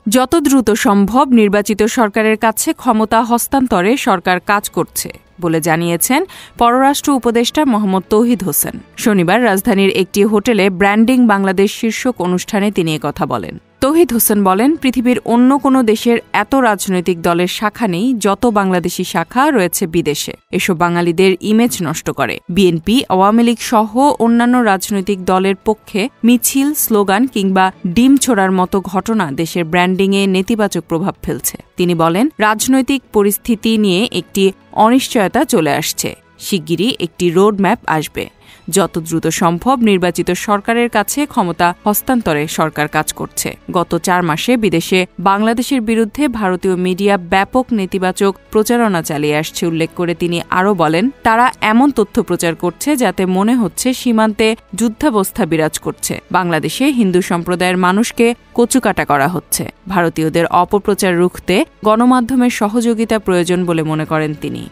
যত দ্রুত সম্ভব নির্বাচিত সরকারের কাছে ক্ষমতা হস্তান্তরে সরকার কাজ করছে বলে জানিয়েছেন পররাষ্ট্র উপদেষ্টা মোহাম্মদ তৌহিদ হোসেন। শনিবার রাজধানীর একটি হোটেলে ব্র্যান্ডিং বাংলাদেশ শীর্ষক অনুষ্ঠানে তিনি কথা বলেন। তৌহিদ হোসেন বলেন, পৃথিবীর অন্য কোনো দেশের এত রাজনৈতিক দলের শাখা নেই যত বাংলাদেশি শাখা রয়েছে বিদেশে। এসব বাঙালিদের ইমেজ নষ্ট করে। বিএনপি, আওয়ামী লীগ সহ অন্যান্য রাজনৈতিক দলের পক্ষে মিছিল, স্লোগান কিংবা ডিম ছোড়ার মতো ঘটনা দেশের ব্র্যান্ডিংয়ে নেতিবাচক প্রভাব ফেলছে। তিনি বলেন, রাজনৈতিক পরিস্থিতি নিয়ে একটি অনিশ্চয়তা চলে আসছে। শিগগিরই একটি রোডম্যাপ আসবে। যত দ্রুত সম্ভব নির্বাচিত সরকারের কাছে ক্ষমতা হস্তান্তরে সরকার কাজ করছে। গত 4 মাসে বিদেশে বাংলাদেশের বিরুদ্ধে ভারতীয় মিডিয়া ব্যাপক নেতিবাচক প্রচারণা চালিয়ে আসছে উল্লেখ করে তিনি আরও বলেন, তারা এমন তথ্য প্রচার করছে যাতে মনে হচ্ছে সীমান্তে যুদ্ধাবস্থা বিরাজ করছে। বাংলাদেশে হিন্দু সম্প্রদায়ের মানুষকে কচুকাটা করা হচ্ছে। ভারতীয়দের অপপ্রচার রুখতে গণমাধ্যমের সহযোগিতা প্রয়োজন বলে মনে করেন তিনি।